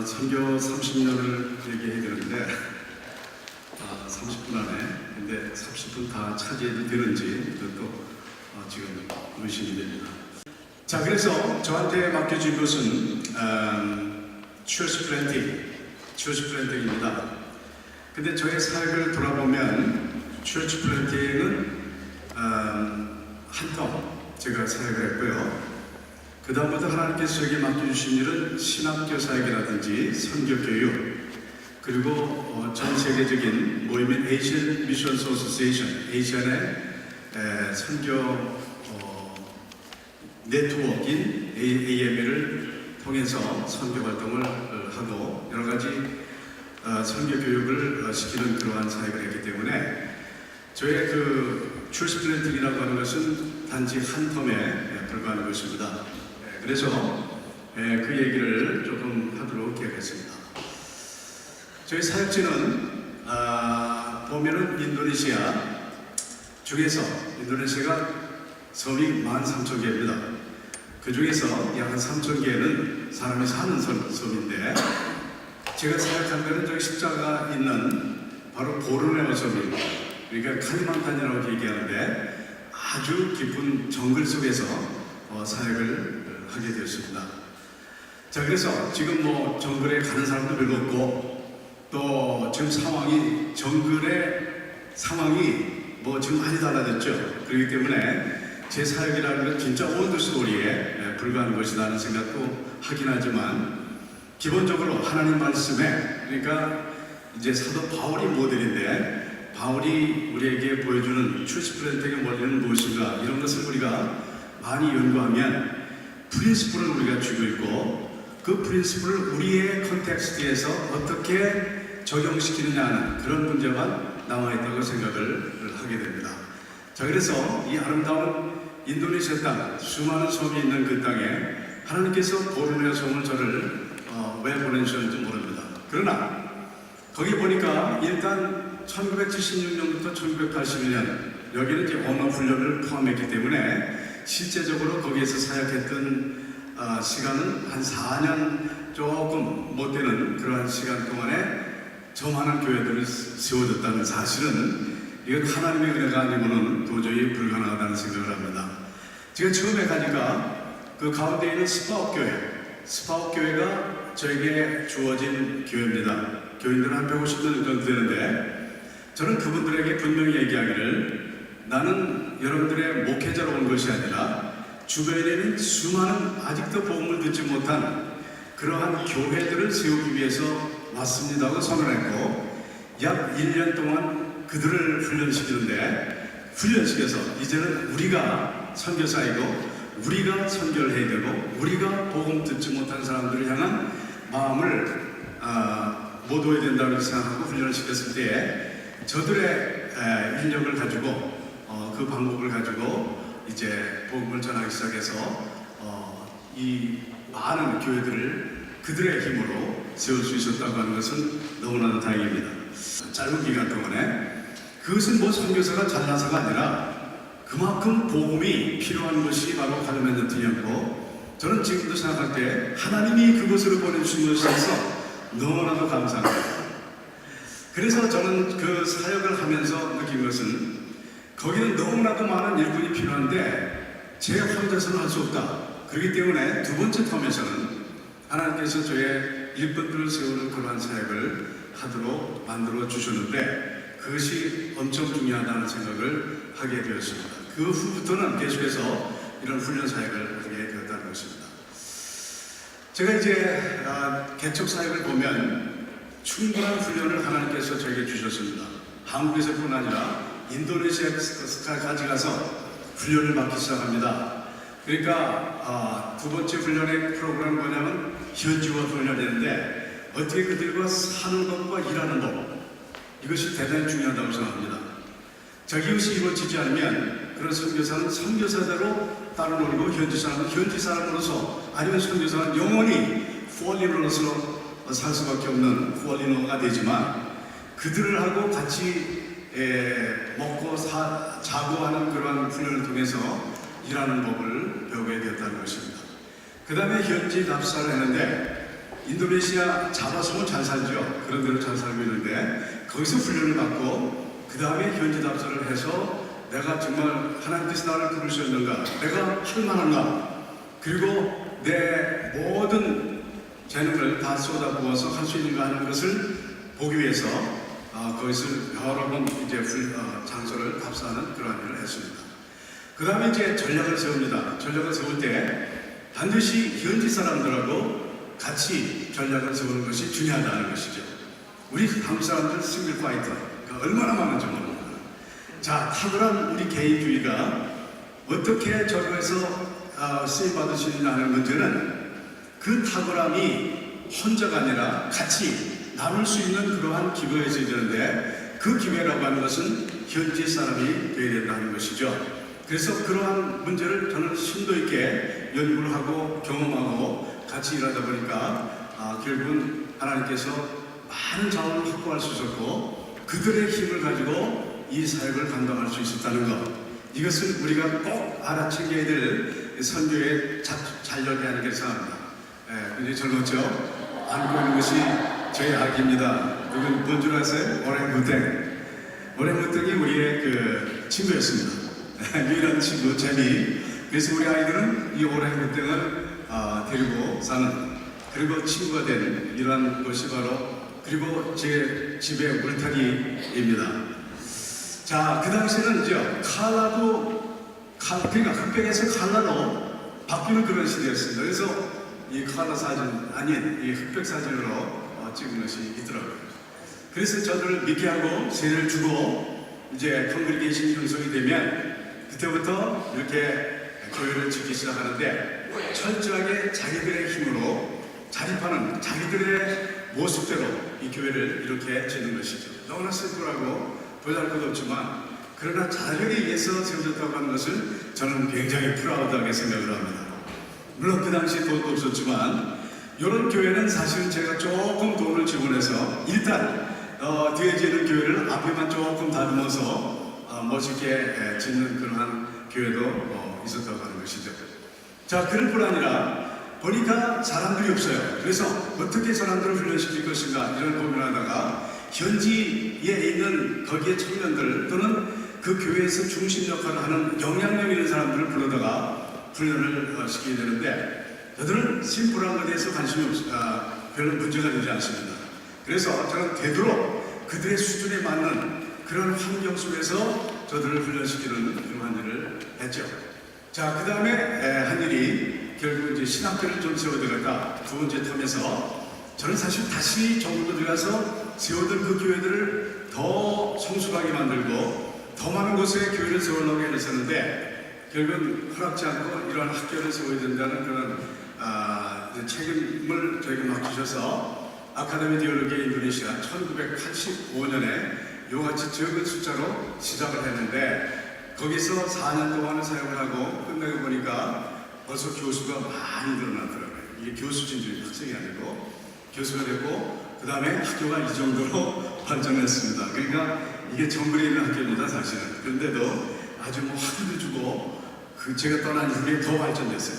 선교 30년을 얘기해야 되는데 30분 안에 근데 30분 다 차지해도 되는지 이것도 지금 의심이 됩니다. 자, 그래서 저한테 맡겨진 것은 Church Planting입니다. 근데 저의 사역을 돌아보면 Church Planting은 한텀 제가 사역을 했고요. 그 다음부터 하나님께서 저에게 맡겨주신 일은 신학교 사역이라든지 선교교육, 그리고 전 세계적인 모임인 Asian Mission Association, ASEAN의 선교 네트워크인 AML을 통해서 선교 활동을 하고 여러 가지 선교 교육을 시키는 그러한 사역을 했기 때문에 저의 그 Church Planting이라고 하는 것은 단지 한 텀에 불과한 것입니다. 그래서 그 얘기를 조금 하도록 하겠습니다. 저희 사역지는 보면은 인도네시아 중에서 인도네시아가 섬이 13,000개입니다. 그 중에서 약 한 3,000개는 사람이 사는 섬인데 제가 사역한 데는 저기 십자가 있는 바로 보르네오 섬입니다. 그러니까 칼리만탄이라고 얘기하는데 아주 깊은 정글 속에서 사역을 하게 되었습니다. 자, 그래서 지금 뭐 정글에 가는 사람도 별로 없고 또 지금 정글의 상황이 뭐 지금 많이 달라졌죠. 그렇기 때문에 제 사역이라는 건 진짜 온더스토리에 불과한 것이라는 생각도 하긴 하지만 기본적으로 하나님 말씀에, 그러니까 이제 사도 바울이 모델인데 바울이 우리에게 보여주는 Church Planting의 원리는 무엇인가, 이런 것을 우리가 많이 연구하면 프린시플을 우리가 쥐고 있고 그 프린시플을 우리의 컨텍스트에서 어떻게 적용시키느냐 하는 그런 문제만 남아있다고 생각을 하게 됩니다. 자, 그래서 이 아름다운 인도네시아 땅, 수많은 섬이 있는 그 땅에 하나님께서 보르네오 섬을 저를 왜 보내주셨는지 모릅니다. 그러나 거기 보니까 일단 1976년부터 1981년 여기는 이제 언어 훈련을 포함했기 때문에 실제적으로 거기에서 사역했던 시간은 한 4년 조금 못 되는 그러한 시간 동안에 저 많은 교회들을 세워졌다는 사실은 이건 하나님의 은혜가 아니고는 도저히 불가능하다는 생각을 합니다. 제가 처음에 가니까 그 가운데 있는 스파옥교회가 저에게 주어진 교회입니다. 교인들은 한 150명 정도 되는데 저는 그분들에게 분명히 얘기하기를 나는 여러분들의 목회자로 온 것이 아니라 주변에 있는 수많은 아직도 복음을 듣지 못한 그러한 교회들을 세우기 위해서 왔습니다고 선언했고 약 1년 동안 그들을 훈련시켜서 이제는 우리가 선교사이고 우리가 선교를 해야 되고 우리가 복음 듣지 못한 사람들을 향한 마음을 모도해야 된다고 생각하고 훈련을 시켰을 때에 저들의 인력을 가지고 그 방법을 가지고 이제 복음을 전하기 시작해서 이 많은 교회들을 그들의 힘으로 세울 수 있었다고 하는 것은 너무나도 다행입니다. 짧은 기간 동안에 그것은 뭐 선교사가 잘나서가 아니라 그만큼 복음이 필요한 것이 바로 가르멘트였고 저는 지금도 생각할 때 하나님이 그것으로 보내주신 것이어서 너무나도 감사합니다. 그래서 저는 그 사역을 하면서 느낀 것은 거기는 너무나도 많은 일꾼이 필요한데 제 혼자서는 할 수 없다. 그렇기 때문에 두 번째 텀에서는 하나님께서 저의 일꾼들을 세우는 그러한 사역을 하도록 만들어 주셨는데 그것이 엄청 중요하다는 생각을 하게 되었습니다. 그 후부터는 계속해서 이런 훈련 사역을 하게 되었다는 것입니다. 제가 이제 개척 사역을 보면 충분한 훈련을 하나님께서 저에게 주셨습니다. 한국에서뿐 아니라 인도네시아까지 가서 훈련을 받기 시작합니다. 그러니까 두 번째 훈련의 프로그램은 뭐냐면 현지화 훈련인데 어떻게 그들과 사는 것과 일하는 것, 이것이 대단히 중요하다고 생각합니다. 자, 이것이 이루어지지 않으면 그런 선교사는 선교사대로 따라놀고 현지 사람은 현지 사람으로서 아니면 선교사는 영원히 폴리너로서 살 수밖에 없는 폴리너가 되지만 그들을 하고 같이 먹고 자고 하는 그러한 훈련을 통해서 일하는 법을 배우게 되었다는 것입니다. 그 다음에 현지 납사를 했는데 인도네시아 자바섬은 잘 살죠. 그런 데로 잘 살고 있는데 거기서 훈련을 받고 그 다음에 현지 답사를 해서 내가 정말 하나님께서 나를 부르셨는가, 내가 할 만한가, 그리고 내 모든 재능을 다 쏟아부어서 할 수 있는가 하는 것을 보기 위해서 거기서 여러 번 이제 장소를 답사하는 그러한 일을 했습니다. 그 다음에 이제 전략을 세웁니다. 전략을 세울 때 반드시 현지 사람들하고 같이 전략을 세우는 것이 중요하다는 것이죠. 우리 한국 사람들 싱글 파이터가 얼마나 많은지 모릅니다. 자, 탁월한 우리 개인주의가 어떻게 저거에서 쓰임받을 수 있느냐 하는 문제는 그 탁월함이 혼자가 아니라 같이 나눌 수 있는 그러한 기회가 있어야 되는데 그 기회라고 하는 것은 현지 사람이 되어야 된다는 것이죠. 그래서 그러한 문제를 저는 심도 있게 연구를 하고 경험하고 같이 일하다 보니까 결국은 하나님께서 많은 자원을 확보할 수 있었고 그들의 힘을 가지고 이 사역을 감당할 수 있었다는 것, 이것을 우리가 꼭 알아채겨야 될 선교의 잔력이 아니겠 생각합니다. 굉장히 젊었죠? 안고 있는 것이 저희 아기입니다. 이건 뭔 줄 아세요? 오랭구땡. 오랭구땡이 우리의 그 친구였습니다. 유일한 친구, 재미. 그래서 우리 아이들은 이 오랭구땡을 데리고 사는, 그리고 친구가 된 이러한 것이 바로, 그리고 제 집의 울타리입니다. 자, 그 당시에는 이제 그러니까 흑백에서 칼라로 바뀌는 그런 시대였습니다. 그래서 이 칼라 사진 아닌 이 흑백 사진으로 찍은 것이 있더라고요. 그래서 저들을 믿게 하고 세례를 주고 이제 컨그리게이션이 형성이 되면 그때부터 이렇게 교회를 짓기 시작하는데 철저하게 자기들의 힘으로 자립하는 자기들의 모습대로 이 교회를 이렇게 짓는 것이죠. 너무나 슬프라고 보잘것도 없지만 그러나 자력에 의해서 세워졌다고 하는 것을 저는 굉장히 프라우드하게 생각을 합니다. 물론 그 당시 돈도 없었지만 이런 교회는 사실은 제가 조금 돈을 지원해서 일단 뒤에 짓는 교회를 앞에만 조금 다듬어서 멋있게 짓는 그러한 교회도 있었다고 하는 것이죠. 자, 그럴 뿐 아니라 보니까 사람들이 없어요. 그래서 어떻게 사람들을 훈련시킬 것인가 이런 고민하다가 현지에 있는 거기에 청년들 또는 그 교회에서 중심 역할을 하는 영향력 있는 사람들을 불러다가 훈련을 시키게 되는데 저들은 심플한 것에 대해서 관심이 별로 문제가 되지 않습니다. 그래서 저는 되도록 그들의 수준에 맞는 그런 환경 속에서 저들을 훈련시키는 그런 일을 했죠. 자, 그 다음에 한 일이 결국 이제 신학교를 좀 세워들어갔다 두 번째 텀에서 저는 사실 다시 전국으로 들어가서 세워둔 그 교회들을 더 성숙하게 만들고 더 많은 곳에 교회를 세우려고 했었는데 결국은 허락지 않고 이러한 학교를 세워야 된다는 그런 책임을 저에게 맡기셔서 아카데미 디올로기 인도네시아 1985년에 요같이 적은 숫자로 시작을 했는데 거기서 4년 동안을 사용을 하고 끝내고 보니까 벌써 교수가 많이 늘어났더라고요. 이게 교수 진출이 학생이 아니고 교수가 되고 그 다음에 학교가 이 정도로 발전했습니다. 그러니까 이게 정글에 있는 학교입니다, 사실은. 그런데도 아주 뭐 학위도 주고 제가 떠난 이후에 더 발전됐어요.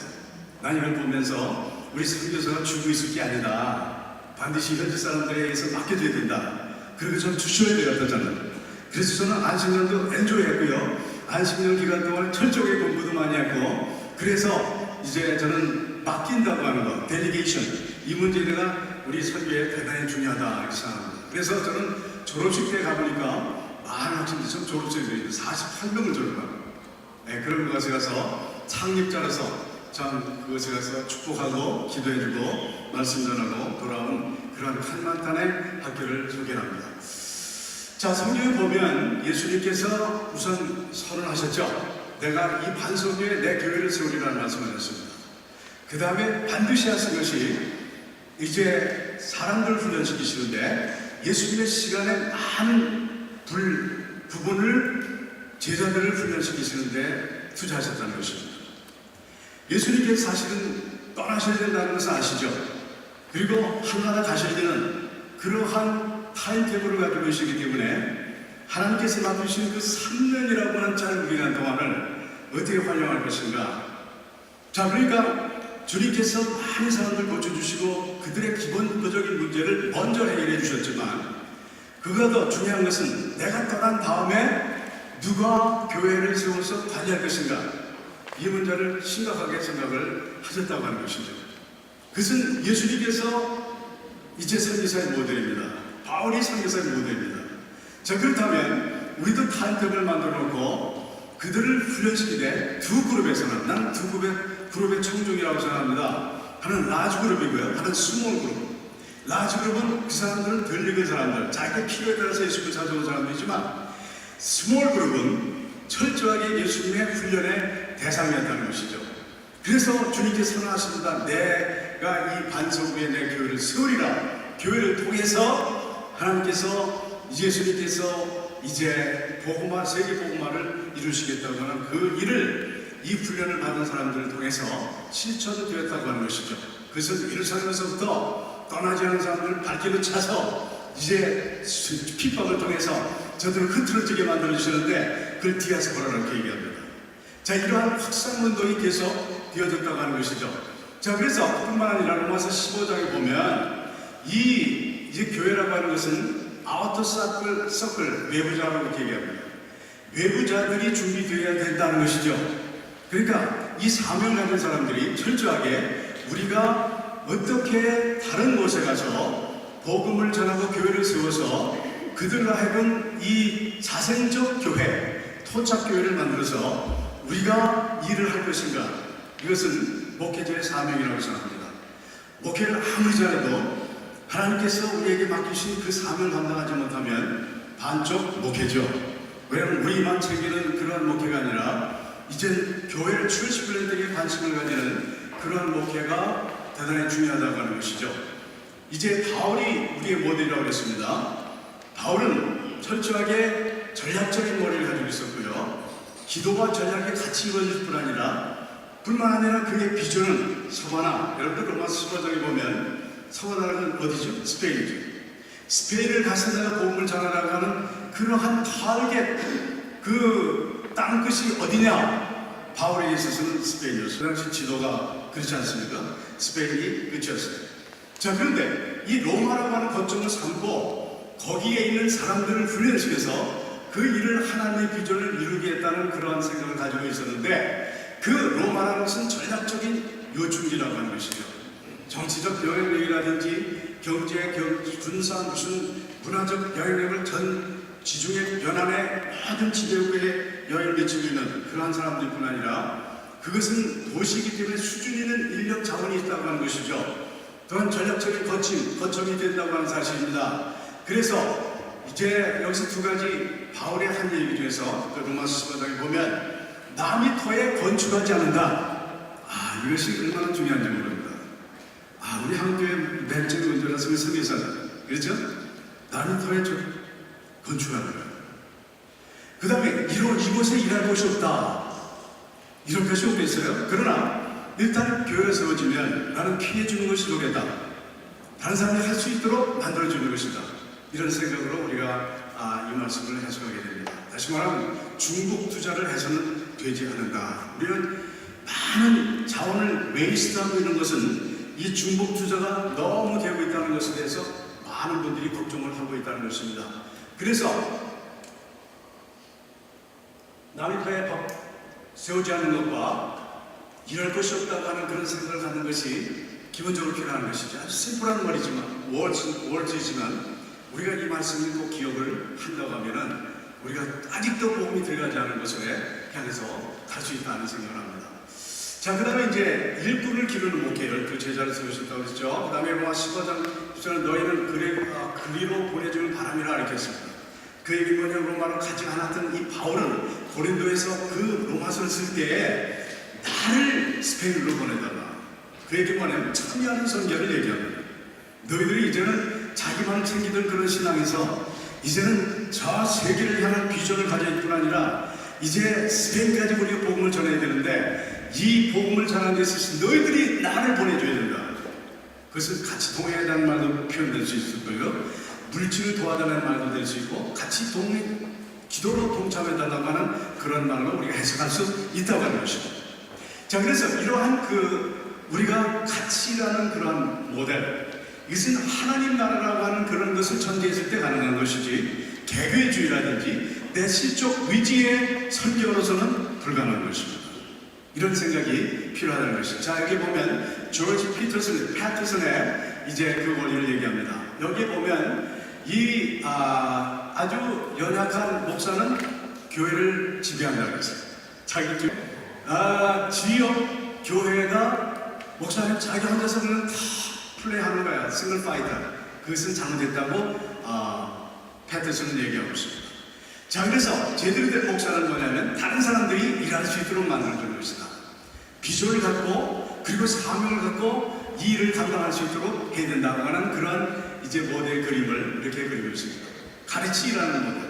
난 이걸 보면서 우리 선교사가 주고 있을 게 아니다. 반드시 현지 사람들에 의해서 맡겨줘야 된다. 그리고 전 주셔야 되겠다, 저는. 그래서 저는 안식년도 엔조이했고요. 안식년 기간 동안 철저하게 공부도 많이 했고, 그래서 이제 저는 맡긴다고 하는 거, 델리게이션, 이 문제가 우리 선교에 대단히 중요하다 이렇게 생각합니다. 그래서 저는 졸업식 때 가보니까 많은 학생들이 전 졸업생들이 48명을 졸업하고, 그런 곳에 가서 창립자로서 참 그것에 가서 축복하고 기도해주고 말씀 전하고 돌아온 그런 한만탄의 학교를 소개합니다. 자, 성경에 보면 예수님께서 우선 선언하셨죠. 내가 이 반석위에 내 교회를 세우리라는 말씀을 하셨습니다. 그 다음에 반드시 하신 것이 이제 사람들을 훈련시키시는데 예수님의 시간에 많은 부분을 제자들을 훈련시키시는데 투자하셨다는 것입니다. 예수님께서 사실은 떠나셔야 된다는 것을 아시죠. 그리고 하나하나 가셔야 되는 그러한 타임테이블을 가지고 계시기 때문에 하나님께서 맡으신 그 3년이라고 하는 짧은 기간 동안을 어떻게 활용할 것인가. 자, 그러니까 주님께서 많은 사람들 고쳐주시고 그들의 기본적인 문제를 먼저 해결해 주셨지만, 그보다 더 중요한 것은 내가 떠난 다음에 누가 교회를 세워서 관리할 것인가, 이 문제를 심각하게 생각을 하셨다고 하는 것이죠. 그것은 예수님께서 이제 선교사의 모델입니다. 바울이 선교사의 모델입니다. 자, 그렇다면 우리도 타임테이블을 만들어 놓고 그들을 훈련시키되 두 그룹에서는, 나는 두 그룹의 청중이라고 생각합니다. 하나는 라지 그룹이고요, 하나는 스몰 그룹. 라지 그룹은 그 사람들은 덜 익은 사람들, 자기 필요에 따라서 예수님을 찾아온 사람들이지만, 스몰 그룹은 철저하게 예수님의 훈련의 대상이었다는 것이죠. 그래서 주님께서 선언하십니다. 내가 이 반석 위에 내 교회를 세우리라. 교회를 통해서 하나님께서, 예수님께서 이제 복음화, 세계 복음화를 이루시겠다고 하는 그 일을, 이 훈련을 받은 사람들을 통해서 실천되었다고 하는 것이죠. 그래서 예루살렘에서부터 떠나지 않은 사람들을 발길로 차서 이제 핍박을 통해서 저들을 흐트러지게 만들어주시는데, 그걸 뒤에서 보라 이렇게 얘기합니다. 자, 이러한 확산운동이 계속 되어졌다고 하는 것이죠. 자, 그래서 뿐만 아니라 로마서 15장에 보면 이제 교회라고 하는 것은 아우터 서클, 외부자라고 이렇게 얘기합니다. 외부자들이 준비되어야 된다는 것이죠. 그러니까 이 사명을 가진 사람들이 철저하게 우리가 어떻게 다른 곳에 가서 복음을 전하고 교회를 세워서 그들로 하여금 이 자생적 교회, 토착교회를 만들어서 우리가 일을 할 것인가, 이것은 목회자의 사명이라고 생각합니다. 목회를 아무리 잘해도 하나님께서 우리에게 맡기신 그 사명을 감당하지 못하면 반쪽 목회죠. 왜냐하면 우리만 챙기는 그러한 목회가 아니라 이제 교회를 출시플랜드에게 관심을 가지는 그러한 목회가 대단히 중요하다고 하는 것이죠. 이제 바울이 우리의 모델이라고 했습니다. 바울은 철저하게 전략적인 머리를 가지고 있었고요. 기도와 전략이 같이 이루어질 뿐만 아니라 그의 비전은 서바나, 여러분들 로마서 15장에 보면 서바나는 어디죠? 스페인이죠. 스페인을 가서 내가 복음을 전하라고 하는 그러한 타겟, 그 땅끝이 어디냐? 바울에게 있어서는 스페인이었어요. 그 당시 지도가 그렇지 않습니까? 스페인이 끝이었어요. 자, 그런데 이 로마라고 하는 거점을 삼고 거기에 있는 사람들을 훈련시켜서 그 일을, 하나님의 비전을 이루게 했다는 그러한 생각을 가지고 있었는데, 그 로마라는 것은 전략적인 요충지라고 하는 것이죠. 정치적 영향력이라든지 경제, 군사, 무슨 문화적 영향력을 전 지중해 연안의 모든 지배국에 영향을 미치고 있는 그러한 사람들뿐 아니라, 그것은 도시이기 때문에 수준 있는 인력 자원이 있다고 하는 것이죠. 또한 전략적인 거점이 된다고 하는 사실입니다. 그래서 이제 여기서 두 가지 바울의 한 얘기 중에서 그 로마서 15장에 보면 남이 터에 건축하지 않는다. 이것이 얼마나 중요한지 모릅니다. 우리 한국교회 맨 처음 운전하시는 선교사는 그렇죠? 남이 터에 건축하는 거예요. 그 다음에 이곳에 일할 곳이 없다. 이런 것이 없겠어요? 그러나 일단 교회가 세워지면 나는 피해주는 것이 좋겠다. 다른 사람이 할 수 있도록 만들어주는 것이다. 이런 생각으로 우리가 이 말씀을 해석하게 됩니다. 다시 말하면 중복 투자를 해서는 되지 않는다. 우리는 많은 자원을 웨이스트하고 있는 것은 이 중복 투자가 너무 되고 있다는 것에 대해서 많은 분들이 걱정을 하고 있다는 것입니다. 그래서 남의 터에 밥 세우지 않는 것과 이럴 것이 없다고 하는 그런 생각을 갖는 것이 기본적으로 필요한 것이죠. 아주 심플한 말이지만, 월드이지만 우리가 이 말씀을 꼭 기억을 한다고 하면은 우리가 아직도 복음이 들어가지 않은 것을 향해서 갈 수 있다는 생각을 합니다. 자, 그 다음에 이제 일꾼을 기르는 목회를 그 제자를 세우셨다고 그랬죠. 그 다음에 로마 15장 10절은 너희는 그리로 보내주는 바람이라 이렇게 했습니다. 그 얘기 뭐냐면 로마로 가지 않았던 이 바울은 고린도에서 그 로마서를 쓸 때에 나를 스페인으로 보내달라. 그 얘기 뭐냐면 참여하는 선교를 얘기합니다. 너희들이 이제는 자기만 챙기던 그런 신앙에서 이제는 저 세계를 향한 비전을 가질 뿐 아니라 이제 스페인까지 우리가 복음을 전해야 되는데 이 복음을 전하는 데 있어서 너희들이 나를 보내줘야 된다. 그것은 같이 동행하자는 말도 표현될 수 있을 거예요. 물질을 도와달라는 말도 될 수 있고 같이 기도로 동참해달라고 하는 그런 말로 우리가 해석할 수 있다고 하는 것입니다. 자, 그래서 이러한 그 우리가 같이 일하는 그런 모델, 이것은 하나님 나라라고 하는 그런 것을 전제했을 때 가능한 것이지 개개주의라든지 내 실적 의지의 설교로서는 불가능한 것입니다. 이런 생각이 필요하다는 것이죠. 자, 여기 보면 조지 패터슨의 이제 그 원리를 얘기합니다. 여기 보면 이 아주 연약한 목사는 교회를 지배한다고 했어요. 자기 교회, 지역 교회가 목사님 자기 혼자서 그냥 다 플레이하는 거야. 싱글 파이터. 그것은 잘못됐다고 패터슨은 얘기하고 있습니다. 자, 그래서 제대로 된 목사는 뭐냐면 다른 사람들이 일할 수 있도록 만들어주는 것이다. 비전을 갖고 그리고 사명을 갖고 이 일을 감당할 수 있도록 해야 된다고 하는 그런 이제 모델 그림을 이렇게 그리고 있습니다. 가르치라는 모델,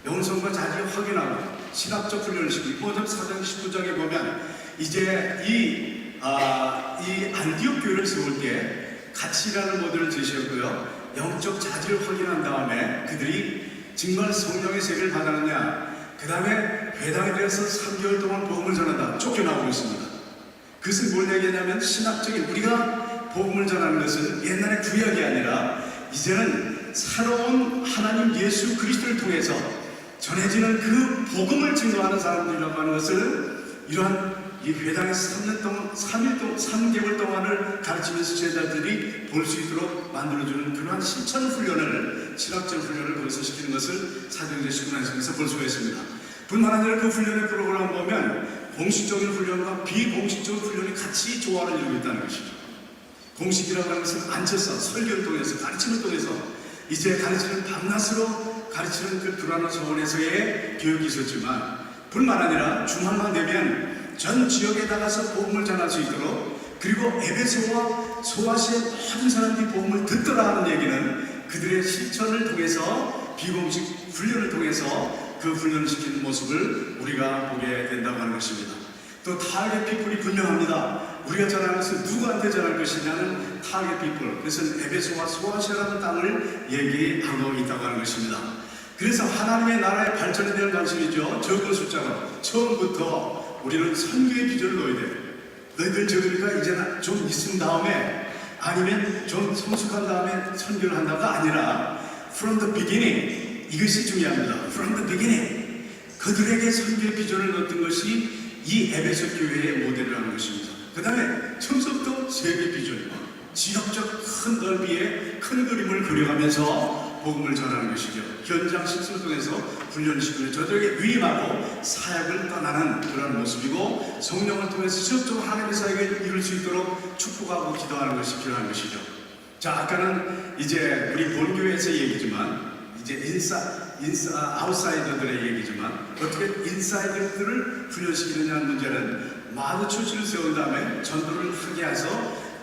영성과 자질 확인하고 신학적 훈련을 시키고 이번 4장 19장에 보면 이제 이 안디옥 교회를 세울 때 가치라는 모델을 제시했고요. 영적 자질을 확인한 다음에 그들이 정말 성령의 세계를 받았느냐, 그 다음에 회당에 들어서 3개월 동안 복음을 전한다. 쫓겨나오고 있습니다. 그것은 뭘 얘기하냐면 신학적인, 우리가 복음을 전하는 것은 옛날의 구약이 아니라 이제는 새로운 하나님 예수 그리스도를 통해서 전해지는 그 복음을 증거하는 사람들이라고 하는 것을 이러한 이 회당에서 3개월 동안을 가르치면서 제자들이 볼 수 있도록 만들어주는 그러한 실천 훈련을, 신학적 훈련을 거기서 시키는 것을 사도행전 19장에서 볼 수가 있습니다. 뿐만 아니라 그 훈련의 프로그램을 보면 공식적인 훈련과 비공식적인 훈련이 같이 조화를 이루고 있다는 것이죠. 공식이라고 하는 것은 앉혀서 설교를 통해서 가르침을 통해서 이제 가르치는 밤낮으로 가르치는 그 두라노 서원에서의 교육이 있었지만 뿐만 아니라 주말만 되면 전 지역에 나가서 복음을 전할 수 있도록, 그리고 에베소와 소아시아 모든 사람들이 복음을 듣더라 하는 얘기는 그들의 실천을 통해서 비공식 훈련을 통해서 그 훈련을 시키는 모습을 우리가 보게 된다고 하는 것입니다. 또 타겟 피플이 분명합니다. 우리가 전하는 것은 누구한테 전할 것이냐는 타겟 피플, 그것은 에베소와 소아시아라는 땅을 얘기하고 있다고 하는 것입니다. 그래서 하나님의 나라의 발전에 대한 관심이죠. 적은 숫자로 처음부터 우리는 선교의 비전을 넣어야 돼요. 너희들 적으니까 이제는 좀 있은 다음에 아니면 좀 성숙한 다음에 선교를 한다가 아니라 from the beginning, 이것이 중요합니다. from the beginning 그들에게 선교의 비전을 넣었던 것이 이 에베소 교회의 모델이라는 것입니다. 그 다음에 처음부터 세계 비전과 지역적 큰 넓이의 큰 그림을 그려가면서 복음을 전하는 것이죠. 현장 실습을 통해서 훈련시키는 저들에게 위임하고 사역을 떠나는 그런 모습이고, 성령을 통해서 지속적으로 하나님의 사역을 이룰 수 있도록 축복하고 기도하는 것이 필요한 것이죠. 자, 아까는 이제 우리 본교회에서 얘기지만 이제 아웃사이더들의 얘기지만 어떻게 인사이더들을 훈련시키느냐는 문제는 마드 처치를 세운 다음에 전도를 하게 해서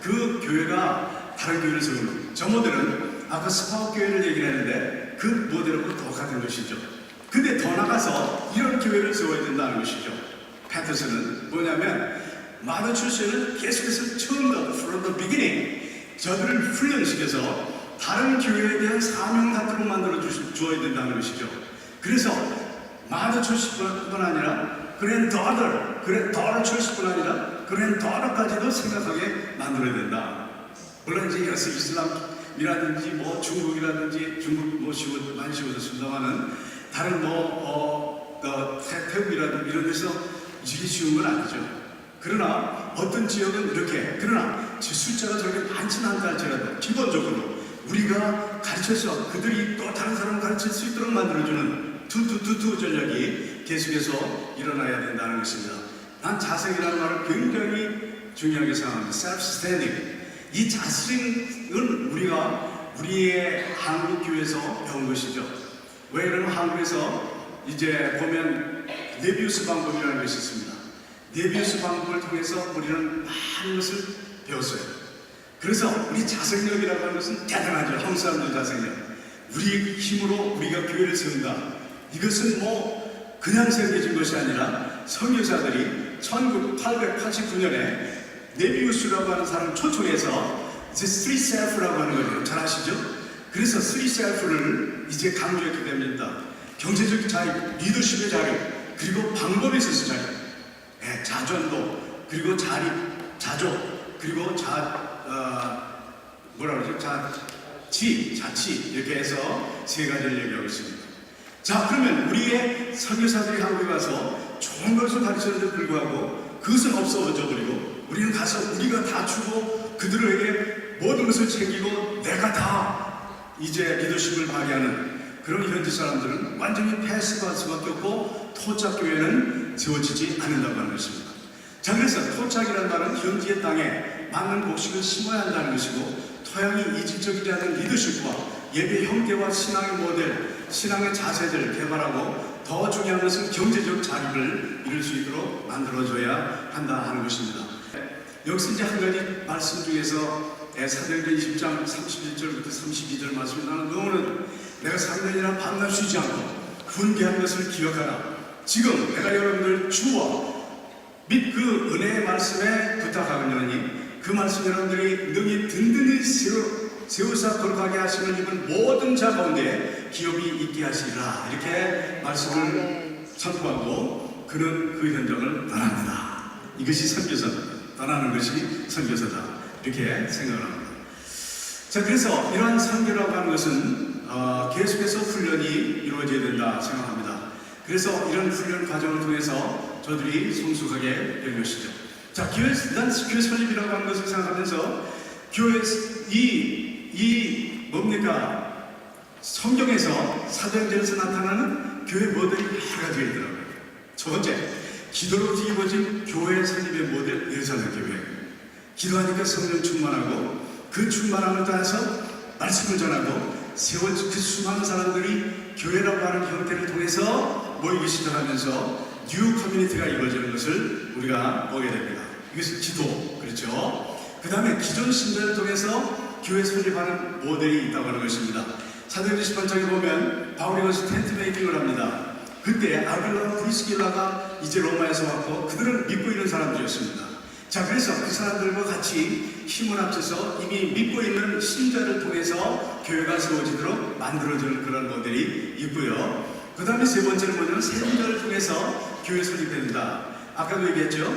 그 교회가 다른 교회를 세우는 거예요. 저 모델은 아까 스파웃 교회를 얘기를 했는데 그 모델하고 똑같은 것이죠. 근데 더 나가서 이런 교회를 세워야 된다는 것이죠. 패터슨은 뭐냐면 마드 출신은 계속해서 처음부터 from the beginning 저들을 훈련시켜서 다른 교회에 대한 사명 같은 걸 만들어 주어야 된다는 것이죠. 그래서 마드 출신뿐 아니라 daughter 출신뿐 아니라 daughter까지도 생각하게 만들어야 된다. 물론 이제 이슬람이라든지 뭐 중국이라든지 중국 뭐 많이 씌워졌습니다만은 다른 태국이라든지 이런 데서 이게 쉬운 건 아니죠. 그러나 어떤 지역은 이렇게, 그러나 숫자가 저렇게 많지는 않다 할지라도 기본적으로 우리가 가르쳐서 그들이 또 다른 사람을 가르칠 수 있도록 만들어주는 투 전략이 계속해서 일어나야 된다는 것입니다. 난 자생이라는 말을 굉장히 중요하게 생각합니다. self-standing. 이 자생은 우리의 한국 교회에서 배운 것이죠. 왜 그러면 한국에서 이제 보면 네비우스 방법이라는 것이 있습니다. 네비우스 방법을 통해서 우리는 많은 것을 배웠어요. 그래서 우리 자생력이라고 하는 것은 대단하죠. 한국 사람들 자생력. 우리 힘으로 우리가 교회를 세운다. 이것은 뭐 그냥 세워진 것이 아니라 선교사들이 1889년에 네비우스라고 하는 사람을 초청해서 이제 3self라고 하는 거죠. 잘 아시죠? 그래서 3self를 이제 강조했기 때문입니다. 경제적 자유, 리더십의 자유, 그리고 방법에 있어서 자유, 자전도, 그리고 자립, 자조, 그리고 자치 이렇게 해서 세 가지를 얘기하고 있습니다. 자, 그러면 우리의 선교사들이 한국에 가서 좋은 것을 가르치는데 불구하고 그것은 없어져 버리고 우리는 가서 우리가 다 주고 그들에게 모든 것을 챙기고 내가 다 이제 리더십을 발휘하는 그런 현지 사람들은 완전히 패스할 수밖에 없고 토착교회는 세워지지 않는다고 하는 것입니다. 자, 그래서 토착이라는 말은 현지의 땅에 맞는 곡식을 심어야 한다는 것이고 토양이 이질적이지 않은 리더십과 예배 형태와 신앙의 모델, 신앙의 자세들을 개발하고 더 중요한 것은 경제적 자립을 이룰 수 있도록 만들어줘야 한다 하는 것입니다. 여기서 이제 한 가지 말씀 중에서 사도행전 20장 31절부터 32절 말씀이 나는 너는 내가 3년이나 밤낮 쉬지 않고 훈계한 것을 기억하라. 지금 내가 여러분들 주와 및 그 은혜의 말씀에 부탁하거니와 그 말씀 여러분들이 능히 든든히 세우사 거룩하게 하심을 입은 모든 자 가운데 기업이 있게 하시리라. 이렇게 말씀을 선포하고 그는 그 현장을 떠납니다. 이것이 선교사다. 떠나는 것이 선교사다. 이렇게 생각을 합니다. 자, 그래서 이러한 선교라고 하는 것은 계속해서 훈련이 이루어져야 된다 생각합니다. 그래서 이런 훈련 과정을 통해서 저들이 성숙하게 된 것이죠. 자, 교회 설립이라고 하는 것을 생각하면서 교회 뭡니까? 성경에서 사도행전에서 나타나는 교회 모델이 여러 가지가 있더라고요. 첫 번째, 기도로 뒤집어진 교회 설립의 모델 예루살렘 교회. 기도하니까 성령 충만하고 그 충만함을 따라서 말씀을 전하고 세워진 그 수많은 사람들이 교회라고 하는 형태를 통해서 모이기 시작하면서 뉴 커뮤니티가 이루어지는 것을 우리가 보게 됩니다. 이것은 기도, 그렇죠? 그 다음에 기존 신자를 통해서 교회 설립하는 모델이 있다고 하는 것입니다. 사도행전 18장에 보면 바울이 가서 텐트 메이킹을 합니다. 그때 아빌라와 브리스길라가 이제 로마에서 왔고 그들은 믿고 있는 사람들이었습니다. 자, 그래서 그 사람들과 같이 힘을 합쳐서 이미 믿고 있는 신자를 통해서 교회가 세워지도록 만들어지는 그런 모델이 있고요. 그 다음에 세 번째는 뭐냐면 세운자를 통해서 교회 설립된다. 아까도 얘기했죠.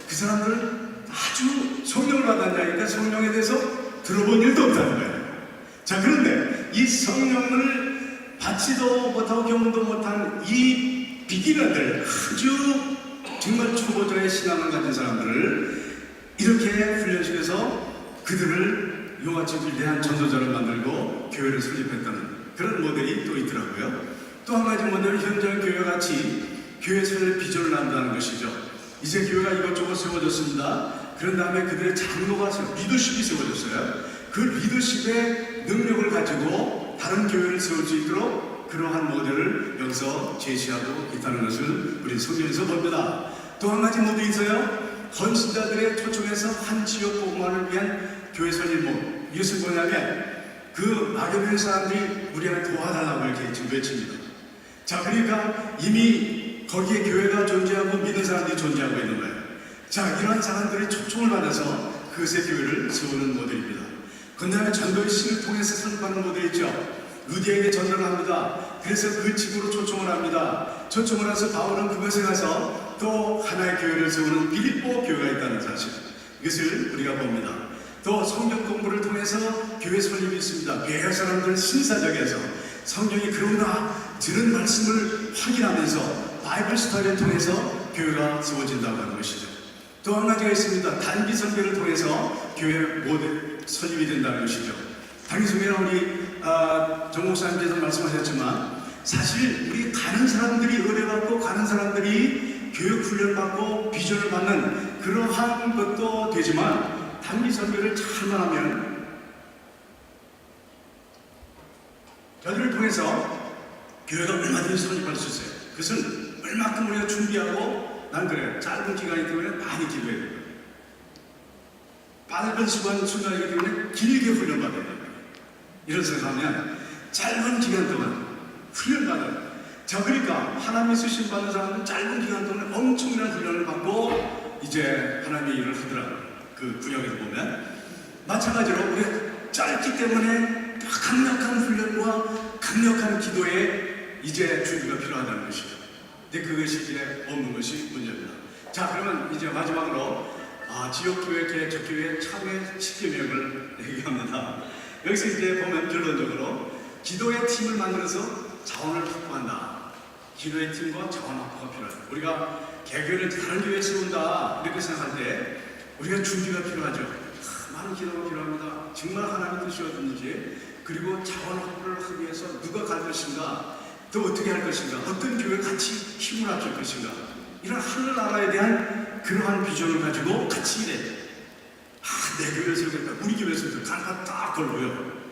그 사람들은 아주 성령을 받았냐니까 성령에 대해서 들어본 일도 없다는 거예요. 자, 그런데 이 성령을 받지도 못하고 경험도 못한 이 비기너들, 아주 정말 초보자의 신앙을 가진 사람들을 이렇게 훈련시켜서 그들을 요같이 위대한 전도자를 만들고 교회를 설립했다는 그런 모델이 또 있더라고요. 또 한 가지 모델은 현장 교회같이 교회 설립 비전을 남다는 것이죠. 이제 교회가 이것저것 세워졌습니다. 그런 다음에 그들의 장로가 리더십이 세워졌어요. 그 리더십의 능력을 가지고 다른 교회를 세울 수 있도록 그러한 모델을 여기서 제시하고 있다는 것을 우리 성경에서 봅니다. 또 한 가지 모델이 있어요. 헌신자들의 초청해서 한 지역 복음화를 위한 교회 설립 이것은 뭐냐면 그 막연한 사람들이 우리한테 도와달라고 이렇게 지금 외칩니다. 자, 그러니까 이미 거기에 교회가 존재하고 믿는 사람들이 존재하고 있는 거예요. 자, 이러한 사람들이 초청을 받아서 그것의 교회를 세우는 모델입니다. 그 다음에 전도의 신을 통해서 설립하는 모델이 있죠. 루디에게 전도를 합니다. 그래서 그 집으로 초청을 합니다. 초청을 해서 바울은 그것에 가서 또 하나의 교회를 세우는 빌립보 교회가 있다는 사실, 이것을 우리가 봅니다. 또 성경 공부를 통해서 교회 설립이 있습니다. 매일 사람들 신사적에서 성경이 그러나 들은 말씀을 확인하면서 바이블 스터디를 통해서 교회가 세워진다고 하는 것이죠. 또 한 가지가 있습니다. 단기 선교를 통해서 교회 모델 설립이 된다는 것이죠. 단기 선교는 우리 정 목사님께서 말씀하셨지만 사실 우리 가는 사람들이 의뢰받고 가는 사람들이 교육 훈련받고 비전을 받는 그러한 것도 되지만 단기 선교를 잘만 하면 저들을 통해서 교회가 얼마든지 설립할 수 있어요. 그것은 얼마큼 우리가 준비하고 난 그래요. 짧은 기간이기 때문에 많이 기도해야 돼요. 짧은 순간이기 때문에 길게 훈련받아야 돼요. 이런 생각하면 짧은 기간 동안 훈련받아요. 자, 그러니까 하나님의 쓰심 받는 사람은 짧은 기간 동안 엄청난 훈련을 받고 이제 하나님의 일을 하더라고요. 그 구역에서 보면 마찬가지로 우리가 짧기 때문에 강력한 훈련과 강력한 기도에 이제 준비가 필요하다는 것이죠. 근데 그것이 이제 없는 것이 문제입니다. 자, 그러면 이제 마지막으로 지역교회, 개척교회 참여 10개명을 얘기합니다. 여기서 이제 보면 결론적으로 기도의 팀을 만들어서 자원을 확보한다. 기도의 팀과 자원 확보가 필요하다. 우리가 개교를 다른 교회에 세운다 이렇게 생각할 때 우리가 준비가 필요하죠. 많은 기도가 필요합니다. 정말 하나님의 뜻이었는지, 그리고 자원 확보를 하기 위해서 누가 갈 것인가, 또 어떻게 할 것인가, 어떤 교회 같이 힘을 합칠 것인가, 이런 하늘나라에 대한 그러한 비전을 가지고 같이 일해. 내 교회를 세우겠다. 우리 교회에서 간판 딱 걸고요.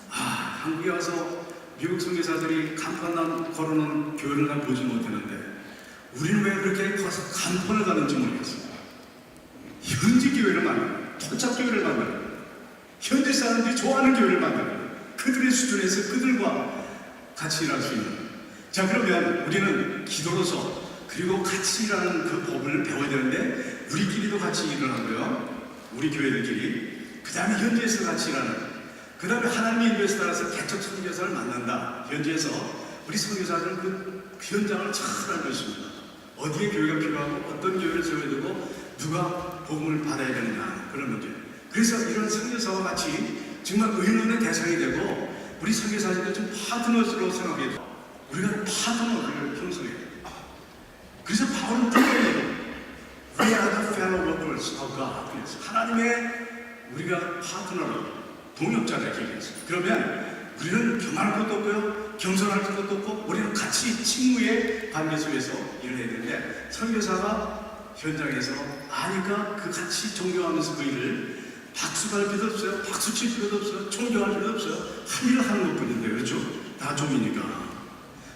한국에 와서 미국 선교사들이 간판 걸어놓은 교회를 난 보지 못했는데 우리는 왜 그렇게 가서 간판을 가는지 모르겠어요. 현지 교회를 만들어요. 토착 교회를 만들어요. 현지 사람들이 좋아하는 교회를 만들어요. 그들의 수준에서 그들과 같이 일할 수 있는. 자, 그러면 우리는 기도로서 그리고 같이 일하는 그 법을 배워야 되는데 우리끼리도 같이 일을 하고요. 우리 교회들끼리. 그 다음에 현지에서 같이 일하는. 그 다음에 하나님의 인도에 따라서 개척 선교사를 만난다. 현지에서 우리 선교사들은 그 현장을 잘 알고 있습니다. 어디에 교회가 필요하고 어떤 교회를 세워야 되고 누가 복음을 받아야 되느냐, 그런 문제. 그래서 이런 선교사와 같이 정말 의논의 대상이 되고 우리 선교사들도 좀 파트너로 생각해야 돼요. 우리가 파트너를 형성해야 돼요. 그래서 바울은 뜻해요. We are the fellow workers of God. 그래서 하나님의 우리가 파트너로 동역자를 얘기했어요. 그러면 우리는 교만할 것도 없고요, 겸손할 것도 없고, 우리는 같이 친구의 관계 속에서 일을 해야 되는데, 선교사가 현장에서 아니까 그 같이 존경하면서 그 일을 박수할 필요도 없어요, 박수 칠 필요도 없어요, 존경할 필요도 없어요. 한 일을 하는 것 뿐인데, 그렇죠? 다 종이니까.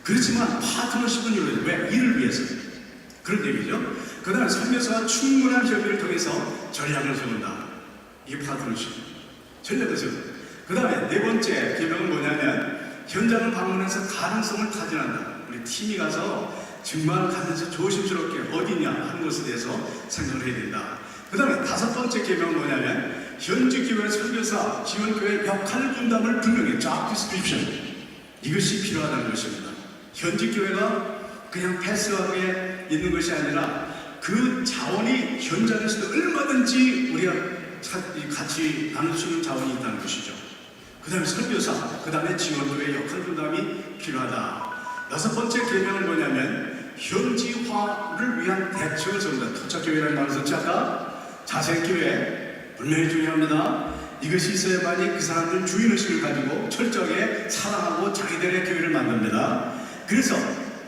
그렇지만 파트너십은 이루어져요. 왜? 일을 위해서. 그런 얘기죠. 그 다음에 선교사가 충분한 협의를 통해서 전략을 세운다. 이게 파트너십. 전략을 세운다. 그 다음에 네 번째 계명은 뭐냐면 현장을 방문해서 가능성을 타진한다. 우리 팀이 가서 정말 가면서 조심스럽게 어디냐 하는 것에 대해서 생각을 해야 된다. 그 다음에 다섯 번째 계명은 뭐냐면 현지 교회 선교사 지원교회 역할 분담을 분명히 job description, 이것이 필요하다는 것입니다. 현지 교회가 그냥 패스하게 있는 것이 아니라 그 자원이 현장에서도 얼마든지 우리가 같이 나눌 수 있는 자원이 있다는 것이죠. 그 다음에 선교사, 그 다음에 지원교회 역할 분담이 필요하다. 여섯 번째 계명은 뭐냐면 현지화를 위한 대책을 세운다. 토착교회라는 말을 썼지 아까? 자생교회 분명히 중요합니다. 이것이 있어야만이 그 사람들 주인의식을 가지고 철저하게 사랑하고 자기들의 교회를 만듭니다. 그래서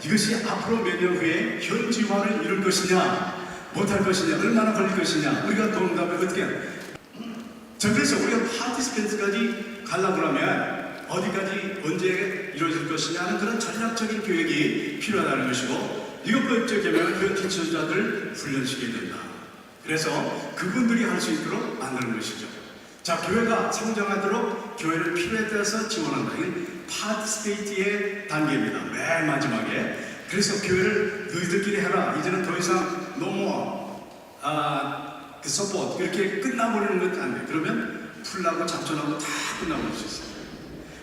이것이 앞으로 몇 년 후에 현지화를 이룰 것이냐 못할 것이냐, 얼마나 걸릴 것이냐, 우리가 동감을 어떻게 하냐. 자, 그래서 우리가 파티스펜트까지 가려고 하면 어디까지 언제 이루어질 것이냐 하는 그런 전략적인 계획이 필요하다는 것이고, 일곱 번째 계명은 현지 지도자들 훈련시켜야 된다. 그래서 그분들이 할 수 있도록 만드는 것이죠. 자, 교회가 성장하도록 교회를 필요에 따라서 지원한다. 이건 파티스페이트의 단계입니다. 맨 마지막에. 그래서 교회를 너희들끼리 해라. 이제는 더 이상 너무 그 서포트 그렇게 끝나버리는 것도 안 돼. 그러면 풀나고 작전하고 다 끝나버릴 수 있어요.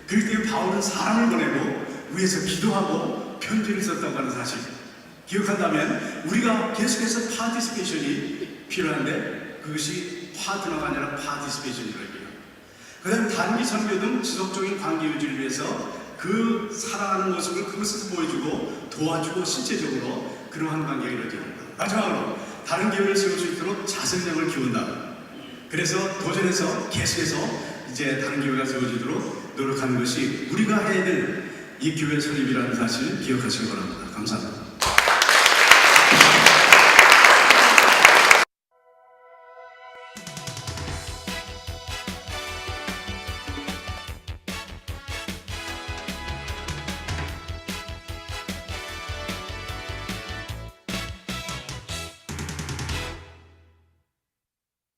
그렇기 때문에 바울은 사람을 보내고 위에서 기도하고 편지를 썼다고 하는 사실 기억한다면 우리가 계속해서 파티스페이션이 필요한데 그것이 파트너가 아니라 파티스페이션이라고 해요. 그 다음에 단기 선교 등 지속적인 관계 유지를 위해서 그 살아가는 모습을 그것에서 보여주고 도와주고 실제적으로 그러한 관계가 이루어져야 합니다. 마지막으로 다른 교회를 세울 수 있도록 자생력을 키운다. 그래서 도전해서 계속해서 이제 다른 교회가 세워지도록 노력하는 것이 우리가 해야 될 이 교회 설립이라는 사실을 기억하시기 바랍니다. 감사합니다.